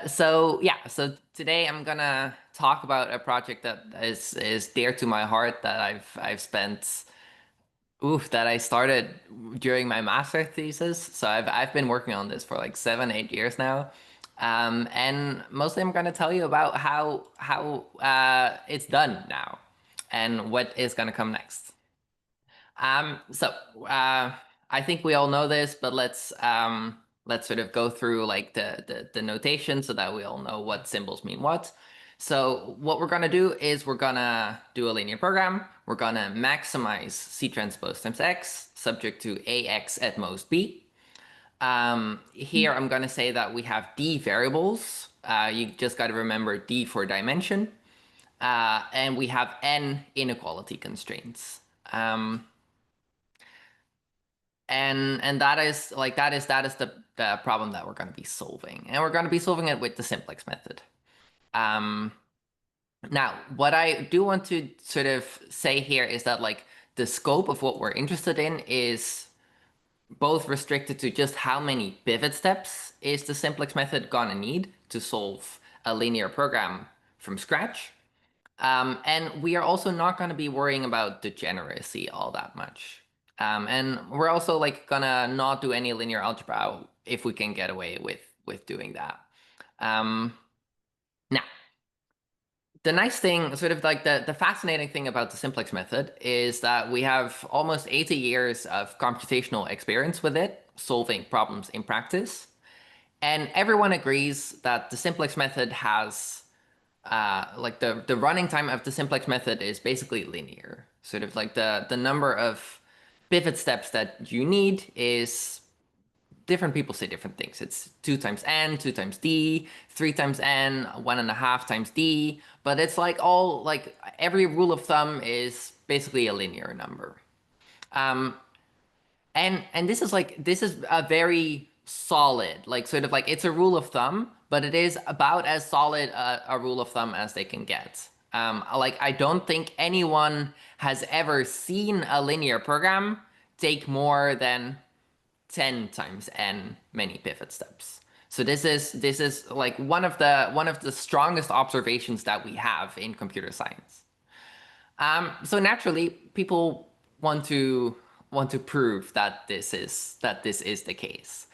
So today I'm gonna talk about a project that is dear to my heart that I've spent that I started during my master thesis. So I've been working on this for like 7, 8 years now. And mostly I'm gonna tell you about how it's done now and what is gonna come next. So I think we all know this, but let's sort of go through like the notation so that we all know what symbols mean what. So what we're gonna do is we're gonna do a linear program. We're gonna maximize C transpose times X, subject to AX at most B. Here I'm gonna say that we have D variables. You just gotta remember D for dimension. And we have N inequality constraints. And that is the problem that we're going to be solving, and we're going to be solving it with the simplex method. Now, what I do want to sort of say here is that like the scope of what we're interested in is both restricted to just how many pivot steps is the simplex method gonna need to solve a linear program from scratch. And we are also not going to be worrying about degeneracy all that much. And we're also like gonna not do any linear algebra if we can get away with doing that. Now, the nice thing, sort of like the fascinating thing about the simplex method is that we have almost 80 years of computational experience with it, solving problems in practice. And everyone agrees that the simplex method has like the running time of the simplex method is basically linear. Sort of like the number of pivot steps that you need is different people say different things. It's 2 times n, 2 times d, 3 times n, 1.5 times d. But it's like all like every rule of thumb is basically a linear number. And this is a very solid, like sort of like it's a rule of thumb, but it is about as solid a rule of thumb as they can get. Like I don't think anyone has ever seen a linear program take more than 10 times n many pivot steps. So this is like one of the strongest observations that we have in computer science. So naturally, people want to prove that this is the case.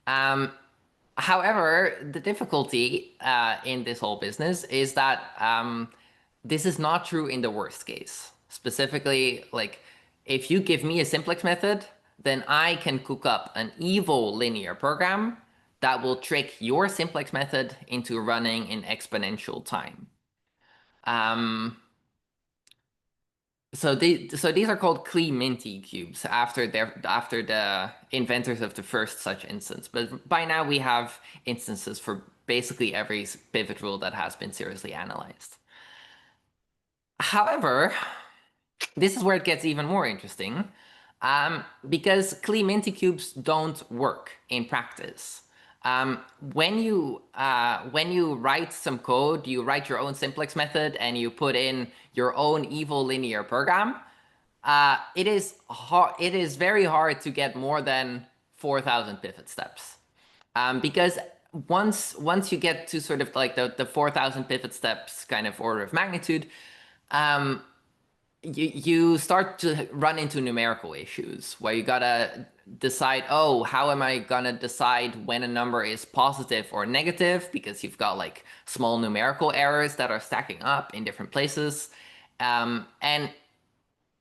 However, the difficulty in this whole business is that this is not true in the worst case. Specifically, like if you give me a simplex method, then I can cook up an evil linear program that will trick your simplex method into running in exponential time. So these are called Clermont cubes after the inventors of the first such instance. But by now we have instances for basically every pivot rule that has been seriously analyzed. However, this is where it gets even more interesting, because Clermont cubes don't work in practice. When you write some code, you write your own simplex method and you put in your own evil linear program. It is very hard to get more than 4,000 pivot steps, because once you get to sort of like the 4,000 pivot steps kind of order of magnitude, you start to run into numerical issues where you gotta decide, oh, how am I gonna decide when a number is positive or negative, because you've got like small numerical errors that are stacking up in different places. And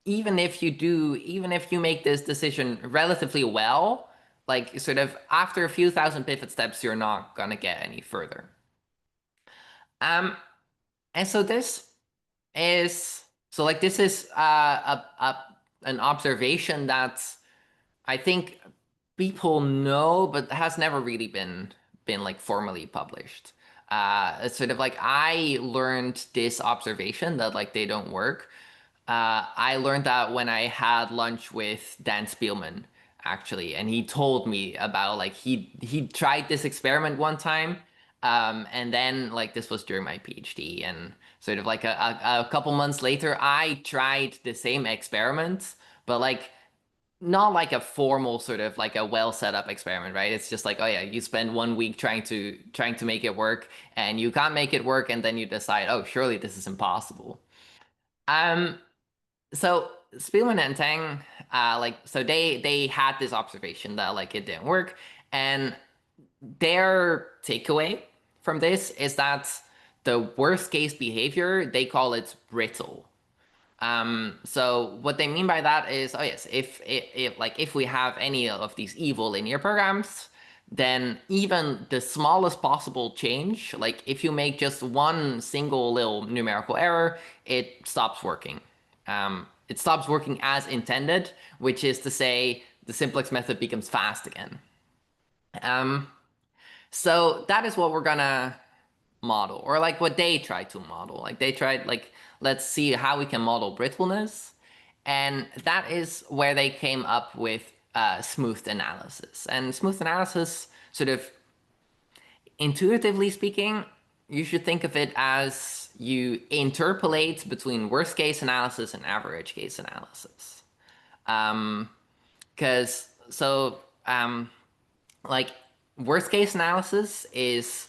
even if you make this decision relatively well, like sort of after a few thousand pivot steps, you're not gonna get any further. And so this is an observation that I think people know, but has never really been like formally published. It's sort of like I learned this observation that like they don't work. I learned that when I had lunch with Dan Spielman, actually, and he told me about like he tried this experiment one time, and then like this was during my PhD, and sort of like a couple months later, I tried the same experiment, but like not like a formal sort of like a well set up experiment, right? It's just like, oh yeah, you spend 1 week trying to make it work, and you can't make it work, and then you decide, oh, surely this is impossible. Um, so Spielman and Tang, so they had this observation that like it didn't work, and their takeaway from this is that the worst case behavior, they call it brittle. So what they mean by that is, oh yes, if we have any of these evil linear programs, then even the smallest possible change, like if you make just one single little numerical error, it stops working. It stops working as intended, which is to say the simplex method becomes fast again. Um, so that is what we're gonna model, or like what they tried to model. Like they tried, like, let's see how we can model brittleness. And that is where they came up with smoothed analysis. And smoothed analysis, sort of intuitively speaking, you should think of it as you interpolate between worst case analysis and average case analysis. Because like worst case analysis is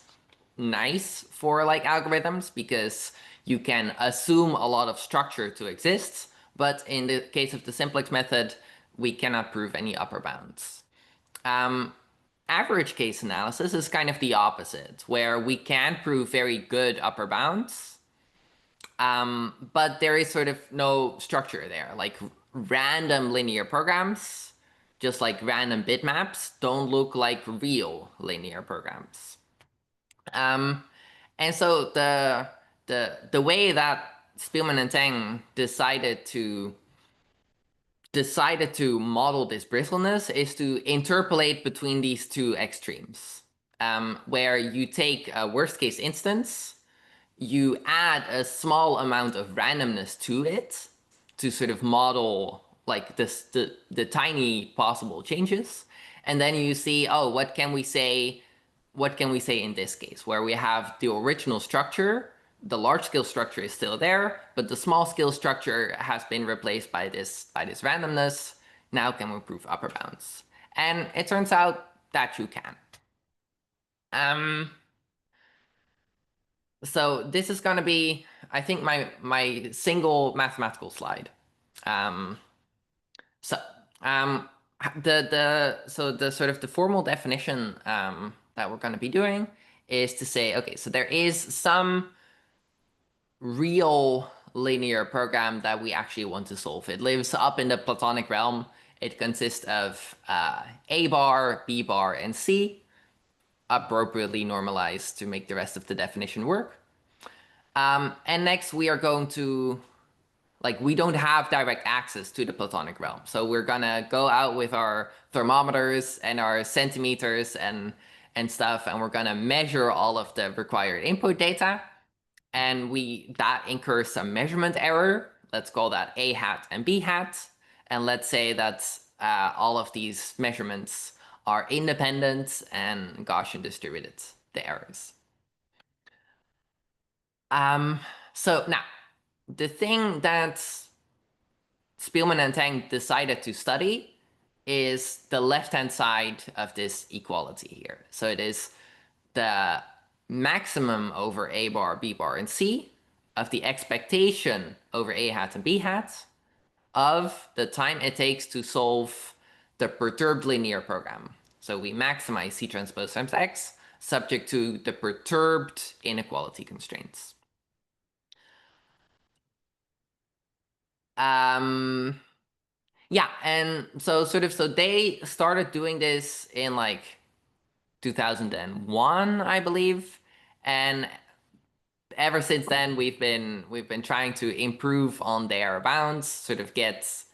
nice for like algorithms because you can assume a lot of structure to exist, but in the case of the simplex method, we cannot prove any upper bounds. Um, Average case analysis is kind of the opposite, where we can prove very good upper bounds, but there is sort of no structure there. Like random linear programs, just like random bitmaps, don't look like real linear programs. Um, and so the way that Spielman and Tang decided to model this brittleness is to interpolate between these two extremes, where you take a worst case instance, you add a small amount of randomness to it to sort of model like the tiny possible changes, and then you see, oh, what can we say in this case, where we have the original structure, the large scale structure is still there, but the small scale structure has been replaced by this randomness. Now can we prove upper bounds? And it turns out that you can. Um, so this is gonna be, I think, my single mathematical slide. Um, so um, the sort of the formal definition that we're gonna be doing is to say, okay, so there is some real linear program that we actually want to solve. It lives up in the Platonic realm. It consists of A bar, B bar, and C, appropriately normalized to make the rest of the definition work. And next we are going to, like, we don't have direct access to the Platonic realm. So we're gonna go out with our thermometers and our centimeters and stuff, and we're gonna measure all of the required input data. And that incurs some measurement error. Let's call that A hat and B hat. And let's say that all of these measurements are independent and Gaussian distributed, the errors. Um, so now, the thing that Spielman and Tang decided to study is the left-hand side of this equality here. So it is the maximum over A bar, B bar, and C of the expectation over A hat and B hat of the time it takes to solve the perturbed linear program. So we maximize C transpose times X subject to the perturbed inequality constraints. Yeah, and so they started doing this in like 2001, I believe, and ever since then we've been trying to improve on their bounds, sort of gets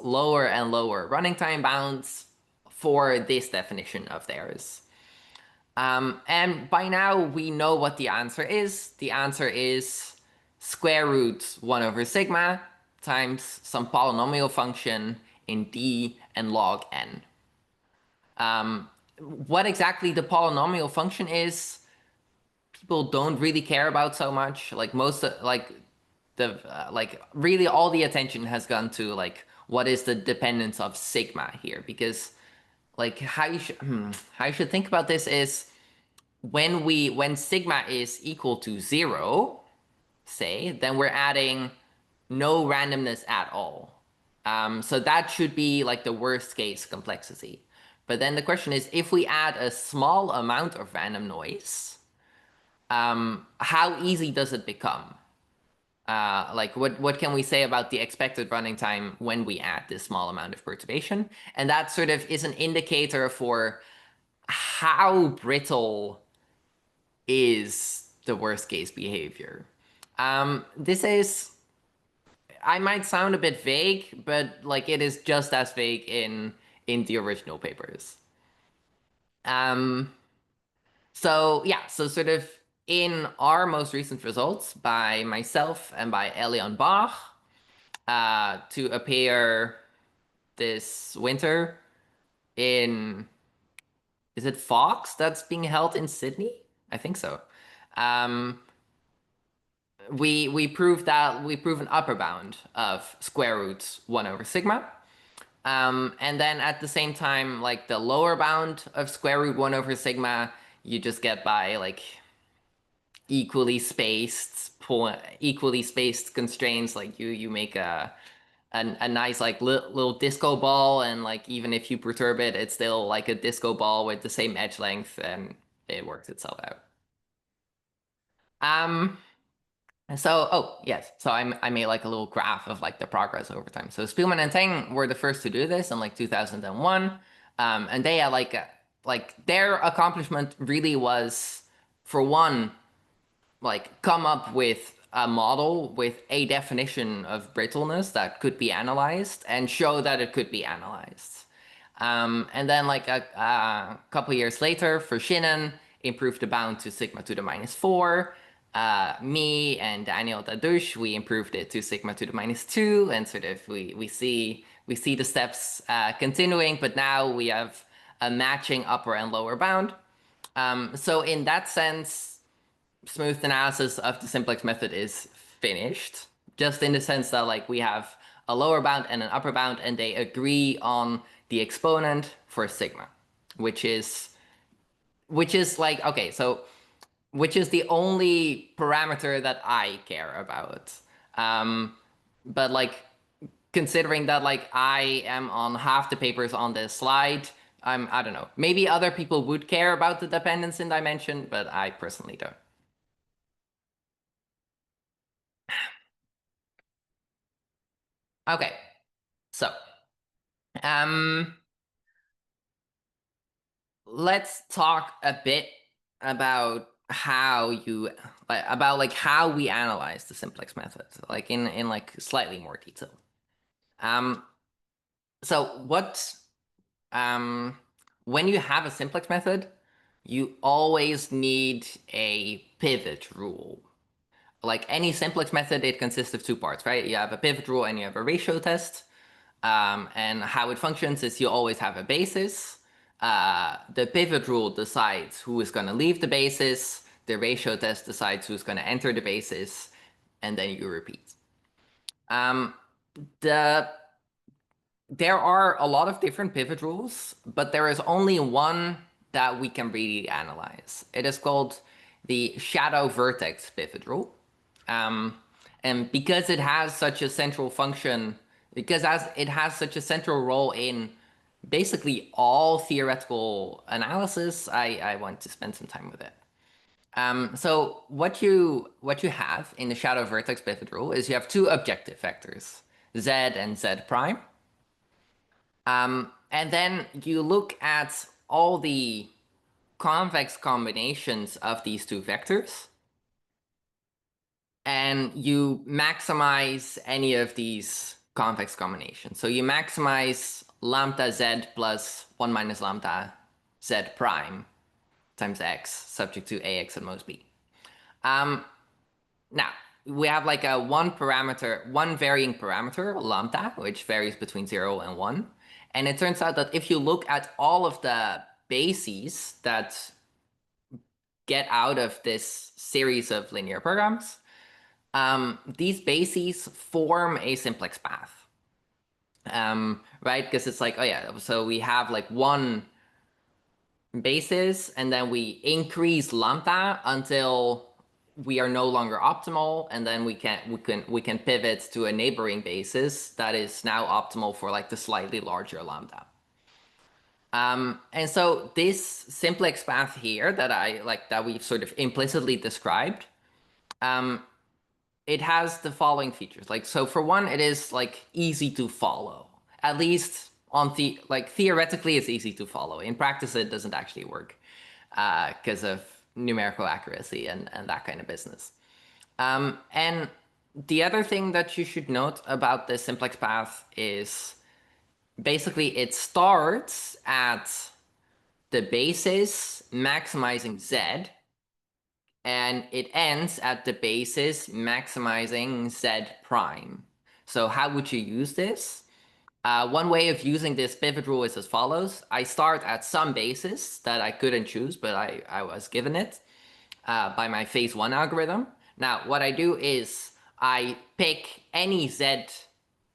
lower and lower running time bounds for this definition of theirs. And by now we know what the answer is. The answer is square root 1 over sigma times some polynomial function in D and log n. What exactly the polynomial function is, people don't really care about so much. Like most, like really all the attention has gone to like what is the dependence of sigma here? Because like how you should think about this is when sigma is equal to 0, say, then we're adding no randomness at all. So that should be like the worst case complexity. But then the question is, if we add a small amount of random noise, how easy does it become? Like what can we say about the expected running time when we add this small amount of perturbation? And that sort of is an indicator for how brittle is the worst case behavior. This is, I might sound a bit vague, but like it is just as vague in the original papers. Um, so yeah, so sort of in our most recent results by myself and by Elion Bach, to appear this winter in, is it FOCS that's being held in Sydney? I think so. Um, we prove an upper bound of square root 1 over sigma. And then at the same time, like the lower bound of square root 1 over sigma, you just get by like equally spaced constraints. Like you make a nice like little disco ball, and like even if you perturb it, it's still like a disco ball with the same edge length, and it works itself out. Um, So, oh, yes. So I made like a little graph of like the progress over time. So Spielman and Teng were the first to do this in like 2001. And they had like their accomplishment really was, for one, like come up with a model with a definition of brittleness that could be analyzed and show that it could be analyzed. And then like a couple years later, for Shinnen, improved the bound to sigma to the -4. Me and Daniel Dadush, we improved it to sigma to the -2, and sort of we see the steps continuing, but now we have a matching upper and lower bound. So in that sense, smooth analysis of the simplex method is finished, just in the sense that like we have a lower bound and an upper bound, and they agree on the exponent for sigma, which is like, okay, so which is the only parameter that I care about. But like considering that like I am on half the papers on this slide, I don't know. Maybe other people would care about the dependence in dimension, but I personally don't. Okay, so um, let's talk a bit about how you about like how we analyze the simplex method, like in like slightly more detail. Um, so what when you have a simplex method, you always need a pivot rule. Like any simplex method, it consists of two parts, right? You have a pivot rule and you have a ratio test. And how it functions is you always have a basis. The pivot rule decides who is going to leave the basis. The ratio test decides who's going to enter the basis, and then you repeat. Um, the There are a lot of different pivot rules, but there is only one that we can really analyze. It is called the shadow vertex pivot rule. Um, and because it has such a central function, because as it has such a central role in basically all theoretical analysis, I want to spend some time with it. So what you have in the shadow vertex pivot rule is you have two objective vectors, z and z prime. And then you look at all the convex combinations of these two vectors, and you maximize any of these convex combinations. So you maximize lambda z plus 1 minus lambda z prime times x, subject to ax and most b. Now, we have like a one varying parameter, lambda, which varies between 0 and 1. And it turns out that if you look at all of the bases that get out of this series of linear programs, these bases form a simplex path. right? Because it's like, oh yeah, so we have like one basis, and then we increase lambda until we are no longer optimal, and then we can pivot to a neighboring basis that is now optimal for like the slightly larger lambda. And so this simplex path here that I like that we've sort of implicitly described, it has the following features. Like, so for one, it is like easy to follow. At least on the like theoretically, it's easy to follow. In practice, it doesn't actually work because of numerical accuracy and that kind of business. And the other thing that you should note about the simplex path is basically it starts at the basis maximizing Z, and it ends at the basis maximizing Z prime. So how would you use this? One way of using this pivot rule is as follows. I start at some basis that I couldn't choose, but I was given it by my phase one algorithm. Now, what I do is I pick any Z,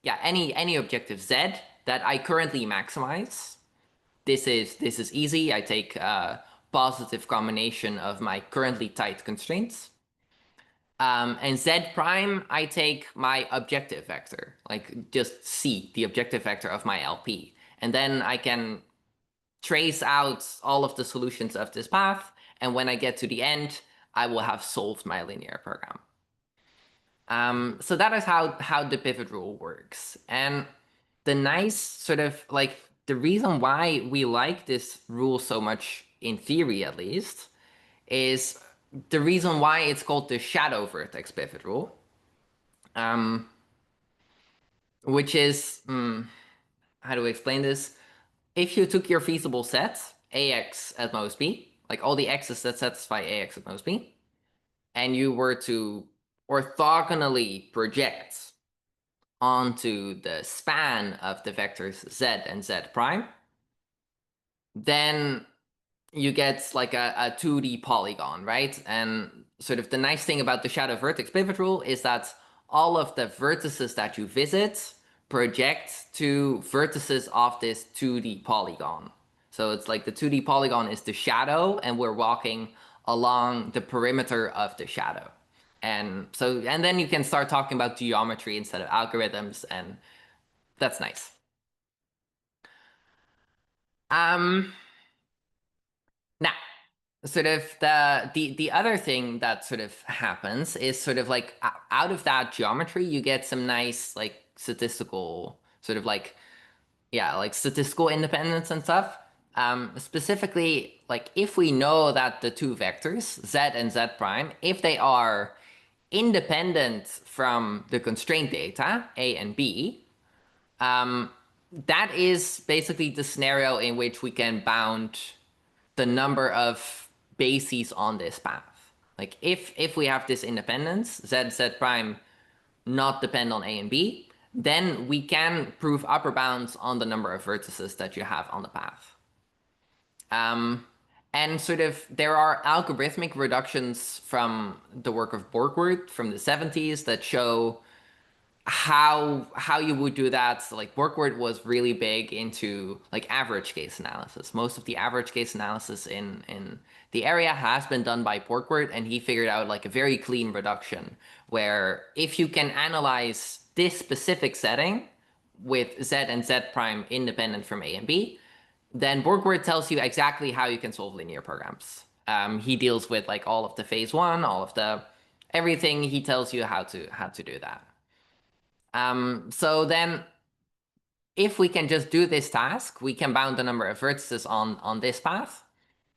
yeah, any objective Z that I currently maximize. This is easy. I take a positive combination of my currently tight constraints. And Z prime, I take my objective vector, like just C, the objective vector of my LP. And then I can trace out all of the solutions of this path. And when I get to the end, I will have solved my linear program. So that is how the pivot rule works. And the nice sort of like the reason why we like this rule so much, in theory at least, is the reason why it's called the shadow vertex pivot rule, which is, how do we explain this? If you took your feasible set, AX at most B, like all the x's that satisfy AX at most B, and you were to orthogonally project onto the span of the vectors Z and Z prime, then you get like a 2D polygon, right? And sort of the nice thing about the shadow vertex pivot rule is that all of the vertices that you visit project to vertices of this 2D polygon. So it's like the 2D polygon is the shadow, and we're walking along the perimeter of the shadow. And then you can start talking about geometry instead of algorithms, and that's nice. Um, Now, sort of the other thing that sort of happens is sort of like out of that geometry, you get some nice like statistical sort of like, yeah, like statistical independence and stuff. Specifically, like if we know that the two vectors, Z and Z prime, if they are independent from the constraint data, A and B, that is basically the scenario in which we can bound the number of bases on this path. Like if we have this independence, Z prime not depend on A and B, then we can prove upper bounds on the number of vertices that you have on the path. And sort of there are algorithmic reductions from the work of Borgward from the 70s that show how you would do that. So like Borgward was really big into like average case analysis. Most of the average case analysis in the area has been done by Borgward, and he figured out like a very clean reduction where if you can analyze this specific setting with Z and Z prime independent from A and B, then Borgward tells you exactly how you can solve linear programs. He deals with like all of the phase one, all of the everything. He tells you how to do that. So then if we can just do this task, we can bound the number of vertices on this path,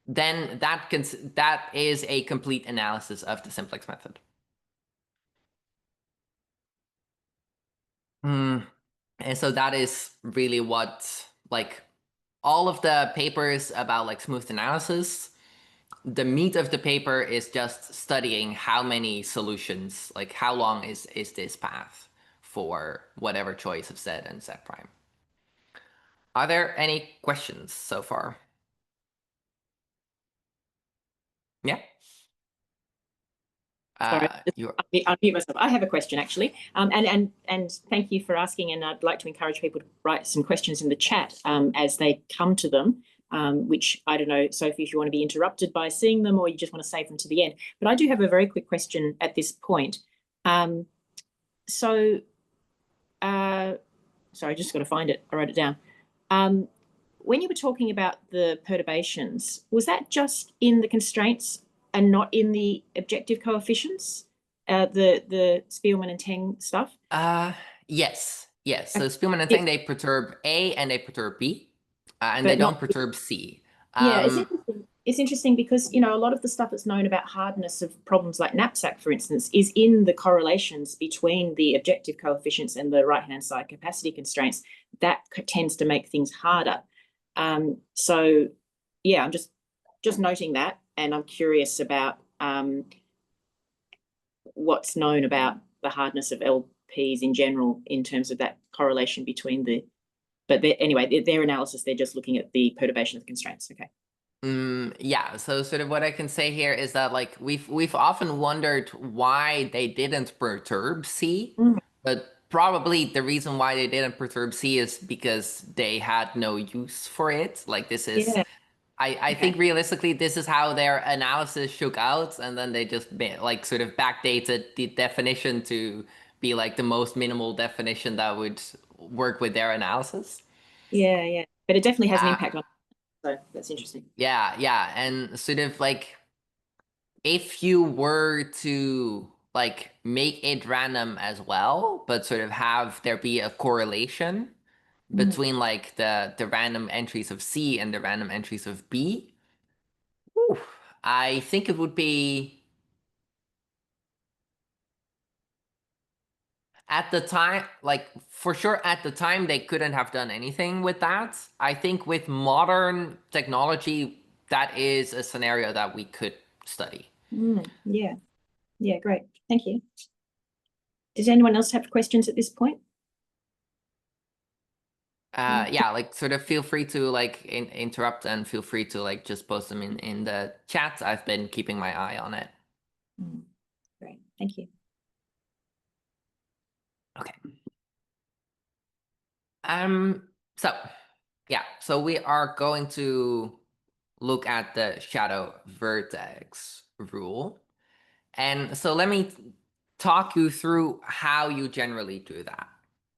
then that is a complete analysis of the simplex method. And so that is really what, like, all of the papers about like smooth analysis, the meat of the paper is just studying how many solutions, like how long is this path for whatever choice of Z and Z prime. Are there any questions so far? Yeah. Sorry, You're I'll mute myself. I have a question actually, and thank you for asking. And I'd like to encourage people to write some questions in the chat as they come to them. Which I don't know, Sophie, if you want to be interrupted by seeing them, or you just want to save them to the end. But I do have a very quick question at this point. Sorry, I just got to find it. I wrote it down. When you were talking about the perturbations, was that just in the constraints and not in the objective coefficients, the Spielmann and Teng stuff? yes. So Spielmann and Teng, they perturb A and they perturb B, and they don't perturb C. Yeah, it's interesting because, a lot of the stuff that's known about hardness of problems like knapsack, for instance, is in the correlations between the objective coefficients and the right-hand side capacity constraints. That tends to make things harder. So, yeah, I'm just noting that, and I'm curious about what's known about the hardness of LPs in general in terms of that correlation between the. But anyway, their analysis, they're just looking at the perturbation of the constraints. Okay. Yeah, so sort of what I can say here is that like we've often wondered why they didn't perturb C, but probably the reason why they didn't perturb C is because they had no use for it. Like this is, Yeah. I think realistically this is how their analysis shook out, and then they just like sort of backdated the definition to be like the most minimal definition that would work with their analysis. Yeah. But it definitely has an impact on. So that's interesting. Yeah, and sort of like if you were to like make it random as well, but sort of have there be a correlation between like the random entries of C and the random entries of B, I think it would be at the time, like for sure at the time they couldn't have done anything with that. I think with modern technology, that is a scenario that we could study. Yeah, great. Thank you. Does anyone else have questions at this point? Yeah, like sort of feel free to like interrupt and feel free to like just post them in the chat. I've been keeping my eye on it. Great, thank you. Okay. So yeah, so we are going to look at the shadow vertex rule. And so let me talk you through how you generally do that,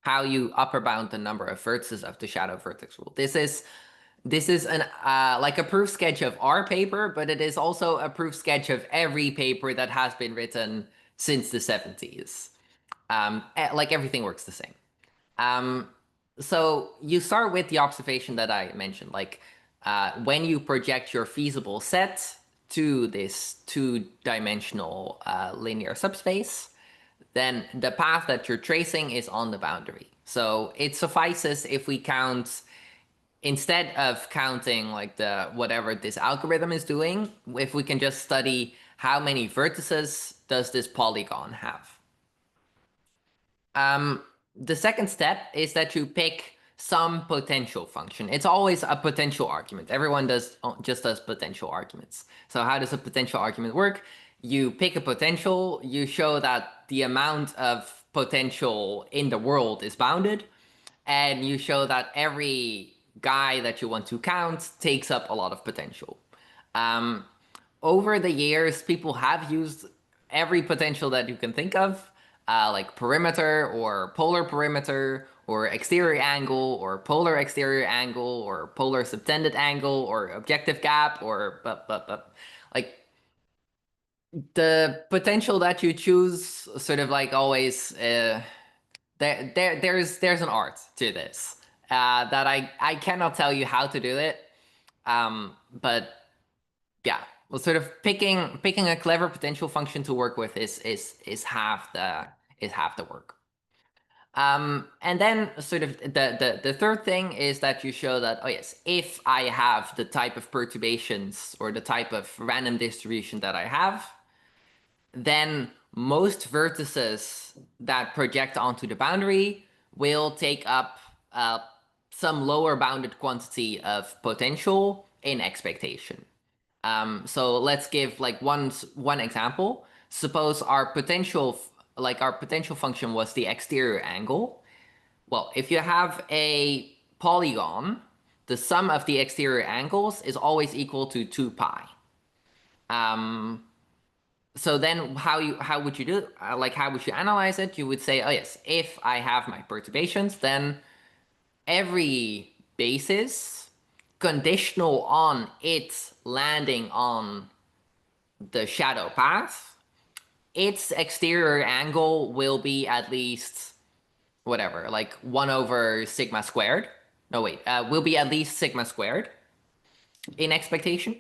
how you upper bound the number of vertices of the shadow vertex rule. This is an like a proof sketch of our paper, but it is also a proof sketch of every paper that has been written since the 70s. Like everything works the same. So you start with the observation that I mentioned, like when you project your feasible set to this two-dimensional linear subspace, then the path that you're tracing is on the boundary. So it suffices if we count, instead of counting like the whatever this algorithm is doing, if we can just study how many vertices does this polygon have. The second step is that you pick some potential function. It's always a potential argument. Everyone just does potential arguments. So how does a potential argument work? You pick a potential, you show that the amount of potential in the world is bounded, and you show that every guy that you want to count takes up a lot of potential. Over the years, people have used every potential that you can think of, like perimeter or polar perimeter or exterior angle or polar exterior angle or polar subtended angle or objective gap or like the potential that you choose sort of like always there's an art to this that I cannot tell you how to do it, but yeah, well, sort of picking a clever potential function to work with is half the work. And then sort of the third thing is that you show that, oh yes, if I have the type of perturbations or the type of random distribution that I have, then most vertices that project onto the boundary will take up some lower bounded quantity of potential in expectation. So let's give like one example. suppose our potential, our potential function was the exterior angle. Well, if you have a polygon, the sum of the exterior angles is always equal to 2 pi. So then how would you do, how would you analyze it? You would say, oh yes, if I have my perturbations, then every basis conditional on it landing on the shadow path, its exterior angle will be at least whatever, like 1 over sigma squared. No, wait, will be at least sigma squared in expectation.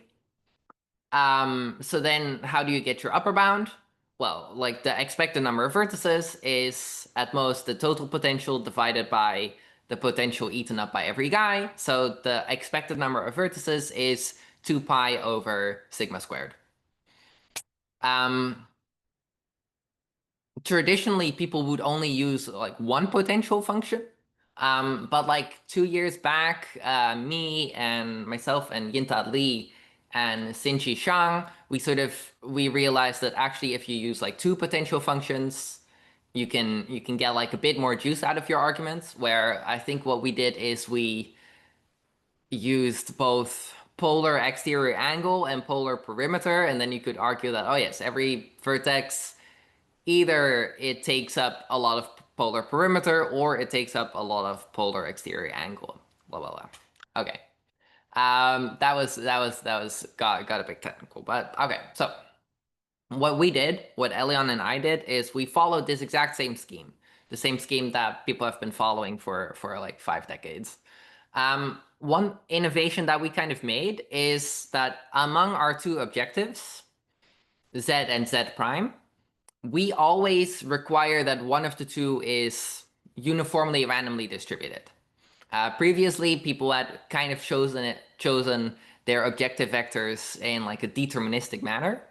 So then how do you get your upper bound? Well, like the expected number of vertices is at most the total potential divided by the potential eaten up by every guy. So the expected number of vertices is 2 pi over sigma squared. Traditionally, people would only use like one potential function. But like 2 years back, me and myself and Yinta Li and Xinqi Shang, we realized that actually if you use like two potential functions, you can get like a bit more juice out of your arguments, where I think what we did is we used both polar exterior angle and polar perimeter, and then you could argue that, oh yes, every vertex, either it takes up a lot of polar perimeter or it takes up a lot of polar exterior angle. Blah blah blah. Okay. That was got a bit technical, but okay. So what Elion and I did is we followed this exact same scheme, the same scheme that people have been following for like 5 decades. One innovation that we kind of made is that among our two objectives, Z and Z prime, we always require that one of the two is uniformly randomly distributed. Previously, people had kind of chosen their objective vectors in like a deterministic manner,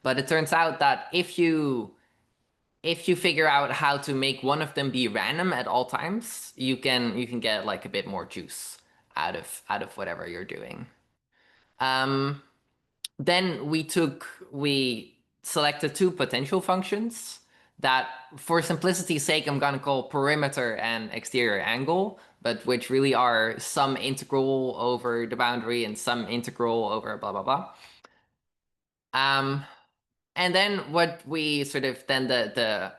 but it turns out that if you figure out how to make one of them be random at all times, you can get like a bit more juice out of whatever you're doing. Then we selected two potential functions that, for simplicity's sake, I'm gonna call perimeter and exterior angle, but which really are some integral over the boundary and some integral over blah blah blah. And then what we sort of then the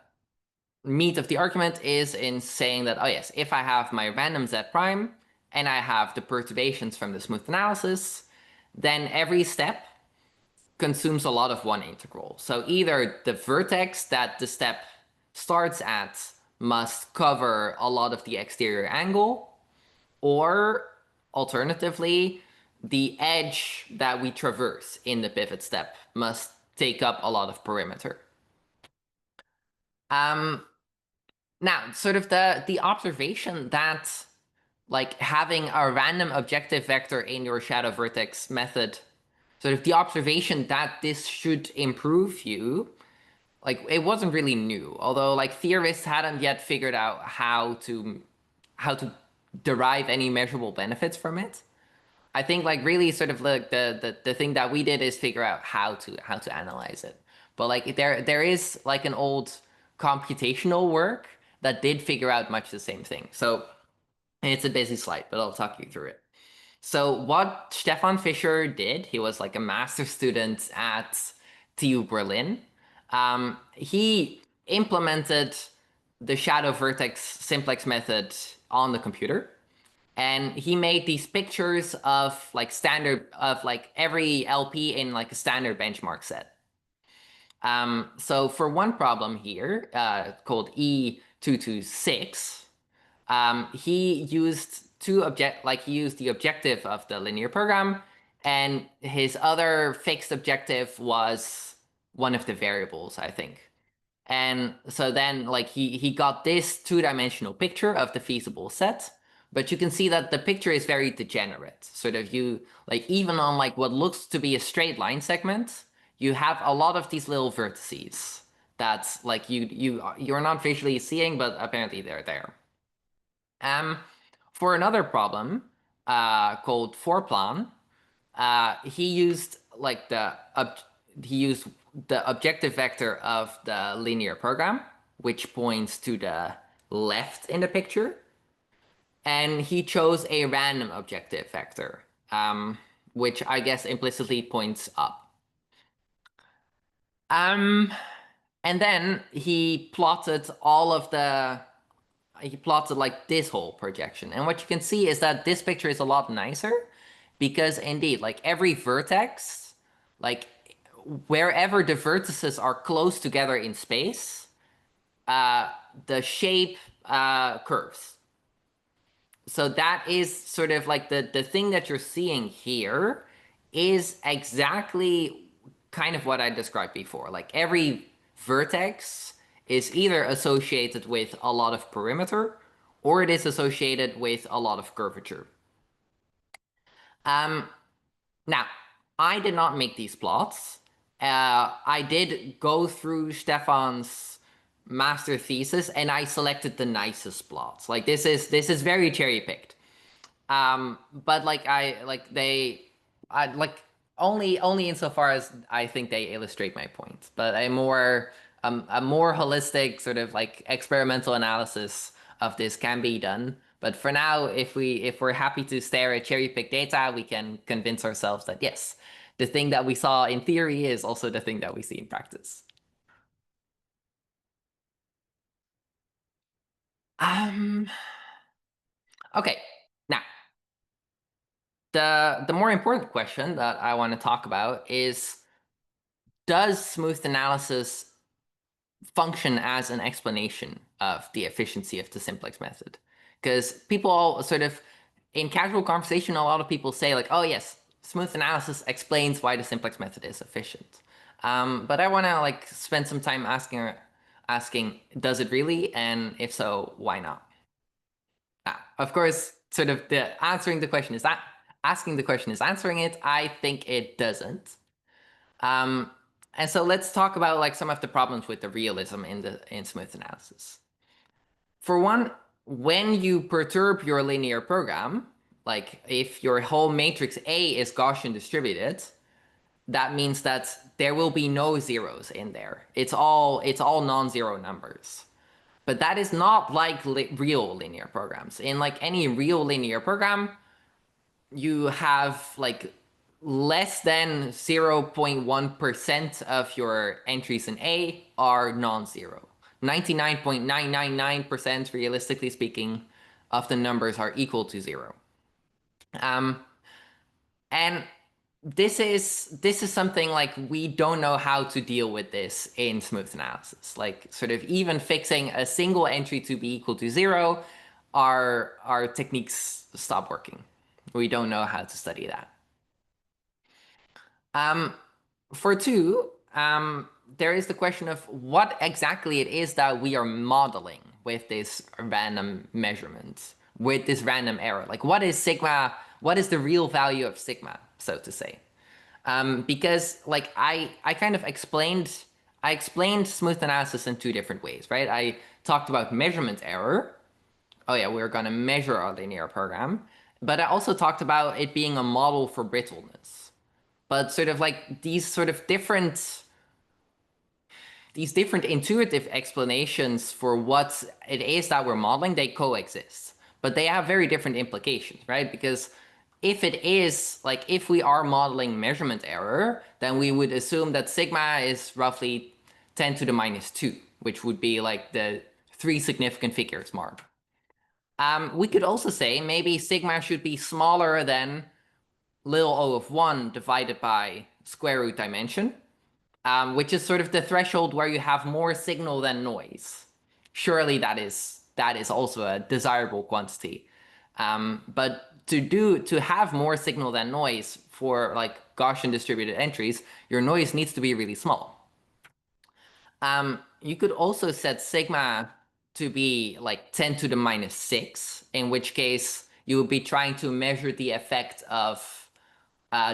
meat of the argument is in saying that, oh yes, if I have my random Z prime and I have the perturbations from the smooth analysis, then every step consumes a lot of one integral. So either the vertex that the step starts at must cover a lot of the exterior angle, or alternatively, the edge that we traverse in the pivot step must take up a lot of perimeter. Now, sort of the observation that like having a random objective vector in your shadow vertex method, sort of the observation that this should improve you, like it wasn't really new, although like theorists hadn't yet figured out how to derive any measurable benefits from it. I think like really sort of like the thing that we did is figure out how to analyze it. But like there is like an old computational work that did figure out much the same thing. So it's a busy slide, but I'll talk you through it. So what Stefan Fischer did, he was like a master student at TU Berlin. He implemented the shadow vertex simplex method on the computer. And he made these pictures of like every LP in like a standard benchmark set. So for one problem here, called E226, he used he used the objective of the linear program, and his other fixed objective was one of the variables, I think. And so then like he got this two-dimensional picture of the feasible set, but you can see that the picture is very degenerate. Sort of you like even on like what looks to be a straight line segment, you have a lot of these little vertices that's like you're not visually seeing, but apparently they're there. For another problem called Forplan, he used like he used the objective vector of the linear program, which points to the left in the picture. And he chose a random objective vector, which I guess implicitly points up. And then he plotted like this whole projection. And what you can see is that this picture is a lot nicer because indeed, like every vertex, like wherever the vertices are close together in space, the shape curves. So that is sort of like the thing that you're seeing here is exactly kind of what I described before. Like every vertex is either associated with a lot of perimeter or it is associated with a lot of curvature. Now, I did not make these plots. I did go through Stefan's master thesis and I selected the nicest plots. Like this is very cherry picked. But like I like only insofar as I think they illustrate my point. But a more holistic sort of like experimental analysis of this can be done. But for now, if we're happy to stare at cherry pick data, we can convince ourselves that yes, the thing that we saw in theory is also the thing that we see in practice. Um, okay. Now, the more important question that I want to talk about is, does smooth analysis function as an explanation of the efficiency of the simplex method? Because people all sort of, in casual conversation, a lot of people say like, oh yes, smooth analysis explains why the simplex method is efficient. But I want to like spend some time asking, does it really? And if so, why not? Of course, sort of the answering the question is that asking the question is answering it. I think it doesn't. Um, and so let's talk about like some of the problems with the realism in smooth analysis. For one, when you perturb your linear program, like if your whole matrix A is Gaussian distributed, that means that there will be no zeros in there. It's all non-zero numbers. But that is not like real linear programs. In like any real linear program, you have like less than 0.1% of your entries in A are non-zero. 99.999% realistically speaking of the numbers are equal to zero. And this is something like we don't know how to deal with this in smooth analysis. Like sort of even fixing a single entry to be equal to zero, our techniques stop working. We don't know how to study that. For two, there is the question of what exactly it is that we are modeling with this random measurement, with this random error. Like what is sigma? What is the real value of sigma, so to say? Because like I kind of explained smooth analysis in two different ways, right? I talked about measurement error. Oh yeah, we're gonna measure our linear program. But I also talked about it being a model for brittleness. But sort of like these different intuitive explanations for what it is that we're modeling, they coexist. But they have very different implications, right? Because if it is, like, if we are modeling measurement error, then we would assume that sigma is roughly 10 to the minus 2, which would be like the 3 significant figures mark. We could also say maybe sigma should be smaller than little o of 1 divided by square root dimension, which is sort of the threshold where you have more signal than noise. Surely that is also a desirable quantity. But to have more signal than noise for like Gaussian distributed entries, your noise needs to be really small. You could also set sigma to be like 10 to the minus 6, in which case you would be trying to measure the effect of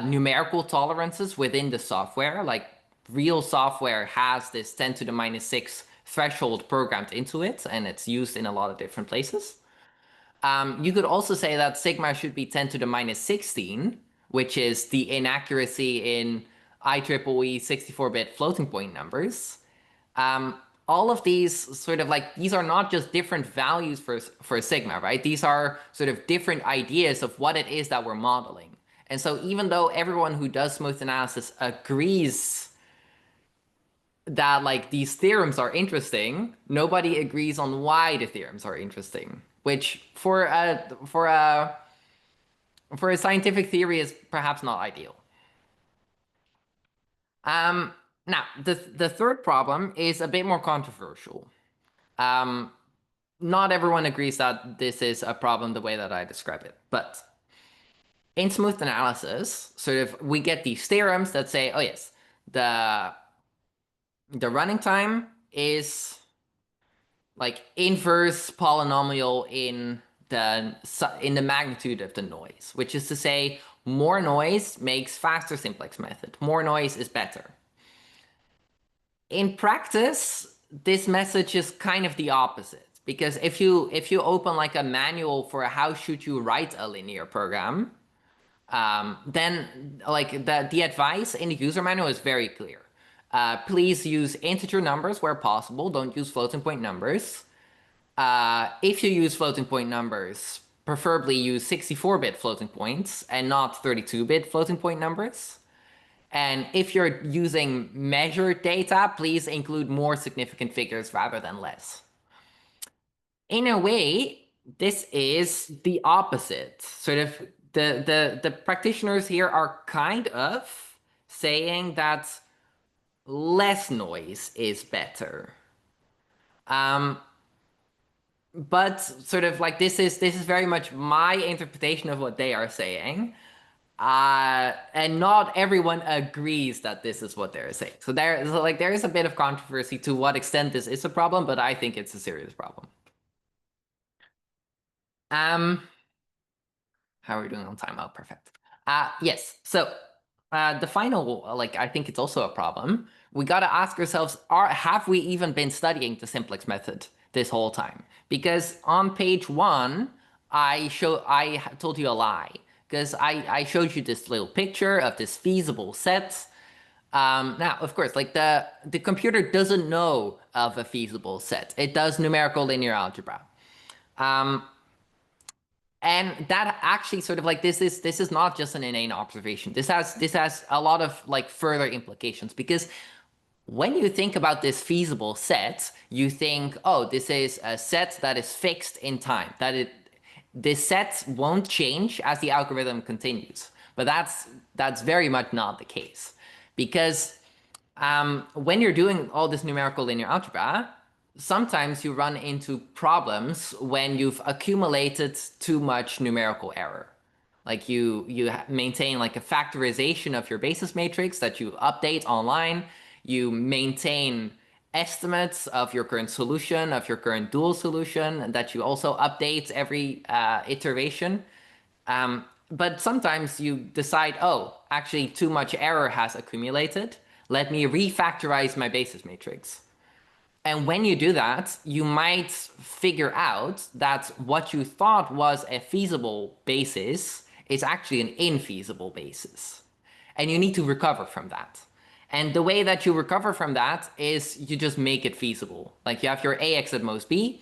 numerical tolerances within the software. Like real software has this 10 to the minus 6 threshold programmed into it, and it's used in a lot of different places. You could also say that sigma should be 10 to the minus 16, which is the inaccuracy in IEEE 64-bit floating point numbers. All of these sort of like, these are not just different values for sigma, right? These are sort of different ideas of what it is that we're modeling. And so even though everyone who does smooth analysis agrees that like these theorems are interesting, nobody agrees on why the theorems are interesting, which for a scientific theory is perhaps not ideal. Now the third problem is a bit more controversial. Not everyone agrees that this is a problem the way that I describe it, but in smooth analysis, sort of we get these theorems that say, oh yes, the running time is like inverse polynomial in the magnitude of the noise, which is to say more noise makes faster simplex method. More noise is better. In practice, this message is kind of the opposite, because if you open like a manual for how should you write a linear program, then like the advice in the user manual is very clear. Please use integer numbers where possible. Don't use floating point numbers. If you use floating point numbers, preferably use 64-bit floating points and not 32-bit floating point numbers. And if you're using measured data, please include more significant figures rather than less. In a way, this is the opposite. Sort of the practitioners here are kind of saying that less noise is better. But sort of like this is very much my interpretation of what they are saying. And not everyone agrees that this is what they're saying. So there is a bit of controversy to what extent this is a problem, but I think it's a serious problem. How are we doing on time? Oh, perfect. Yes. So the final, like, I think it's also a problem. We got to ask ourselves, have we even been studying the simplex method this whole time? Because on page 1, I told you a lie, because I showed you this little picture of this feasible set. Now, of course, like the computer doesn't know of a feasible set. It does numerical linear algebra. And that actually sort of like this is not just an inane observation. This has a lot of like further implications, because when you think about this feasible set, you think, oh, this is a set that is fixed in time, this set won't change as the algorithm continues. But that's very much not the case, because when you're doing all this numerical linear algebra, sometimes you run into problems when you've accumulated too much numerical error. Like you maintain like a factorization of your basis matrix that you update online. You maintain estimates of your current solution, of your current dual solution, and that you also update every iteration. But sometimes you decide, oh, actually too much error has accumulated. Let me refactorize my basis matrix. And when you do that, you might figure out that what you thought was a feasible basis is actually an infeasible basis. And you need to recover from that. And the way that you recover from that is you just make it feasible. Like you have your AX at most B.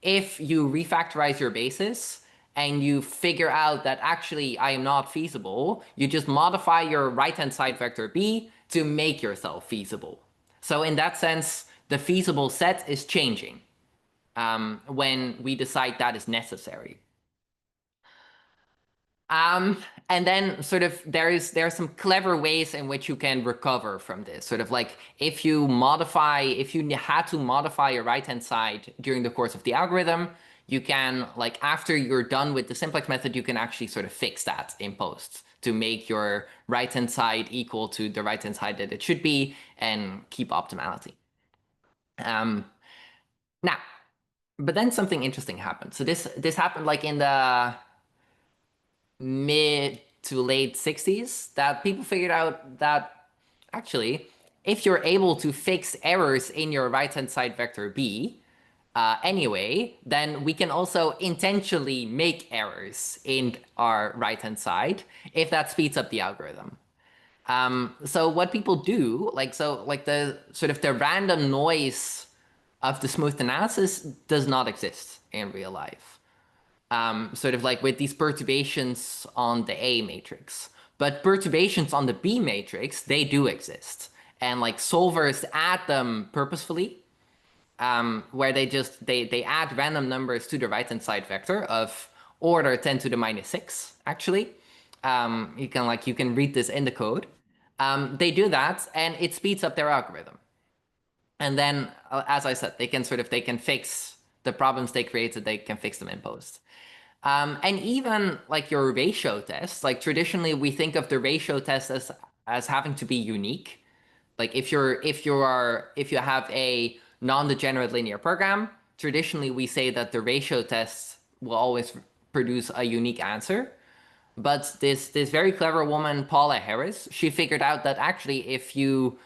If you refactorize your basis and you figure out that actually I am not feasible, you just modify your right-hand side vector B to make yourself feasible. So in that sense, the feasible set is changing when we decide that is necessary. And then sort of there are some clever ways in which you can recover from this. Sort of like if you had to modify your right-hand side during the course of the algorithm, you can, like after you're done with the simplex method, you can actually sort of fix that in post to make your right-hand side equal to the right-hand side that it should be and keep optimality. Now, but then something interesting happened. So this happened like in the mid to late 60s, that people figured out that actually, if you're able to fix errors in your right-hand side vector B, anyway, then we can also intentionally make errors in our right-hand side if that speeds up the algorithm. So what people do, like the sort of the random noise of the smooth analysis does not exist in real life. Sort of like with these perturbations on the A matrix. But perturbations on the B matrix, they do exist. And like solvers add them purposefully, where they add random numbers to the right-hand side vector of order 10 to the minus 6, actually. You can read this in the code. They do that, and it speeds up their algorithm. And then, as I said, they can fix the problems they created, they can fix them in post. And even like your ratio test, like traditionally we think of the ratio test as having to be unique. Like if you have a non-degenerate linear program, traditionally we say that the ratio test will always produce a unique answer. But this very clever woman, Paula Harris, she figured out that actually if you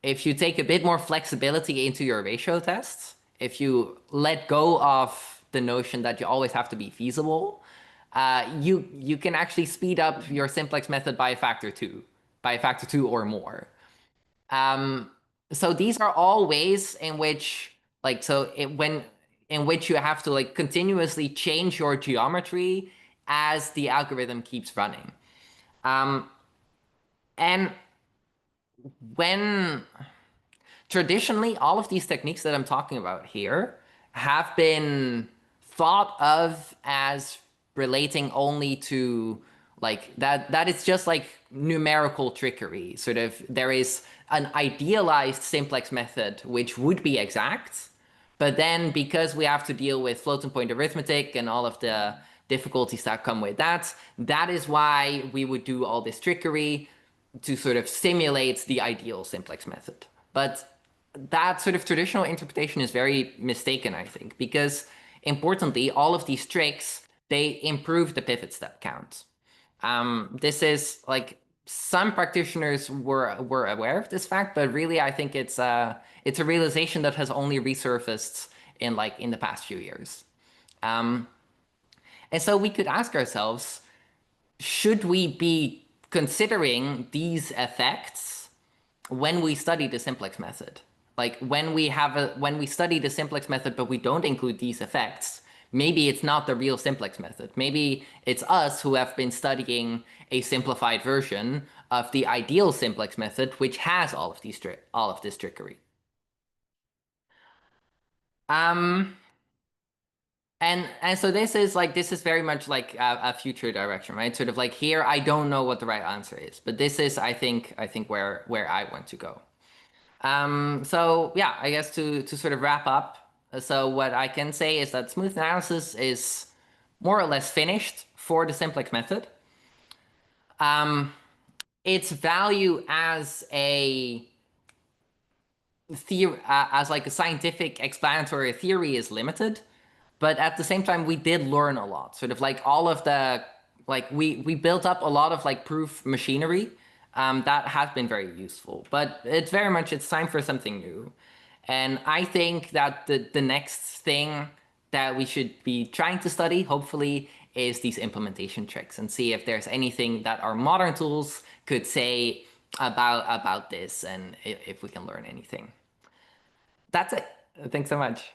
take a bit more flexibility into your ratio tests, if you let go of the notion that you always have to be feasible, you can actually speed up your simplex method by a factor two or more. Um, so these are all ways in which, in which you have to like continuously change your geometry as the algorithm keeps running. Um, and when traditionally, all of these techniques that I'm talking about here have been thought of as relating only to that it's just like numerical trickery. Sort of there is an idealized simplex method which would be exact, but then because we have to deal with floating point arithmetic and all of the difficulties that come with that, that is why we would do all this trickery to sort of simulate the ideal simplex method. But that sort of traditional interpretation is very mistaken, I think, because importantly, all of these tricks, they improve the pivot step count. This is like some practitioners were aware of this fact, but really I think it's a realization that has only resurfaced in the past few years. Um, and so we could ask ourselves, should we be considering these effects when we study the simplex method? Like when we study the simplex method, but we don't include these effects, maybe it's not the real simplex method. Maybe it's us who have been studying a simplified version of the ideal simplex method, which has all of this trickery. Um, and so this is very much like a future direction, right? Sort of like here, I don't know what the right answer is, but this is, I think where I want to go. So yeah, I guess to sort of wrap up. So what I can say is that smooth analysis is more or less finished for the simplex method. Its value as a theory, as like a scientific explanatory theory is limited, but at the same time we did learn a lot. Sort of like all of the we built up a lot of like proof machinery that has been very useful. But it's time for something new. And I think that the next thing that we should be trying to study, hopefully, is these implementation tricks and see if there's anything that our modern tools could say about this and if we can learn anything. That's it. Thanks so much.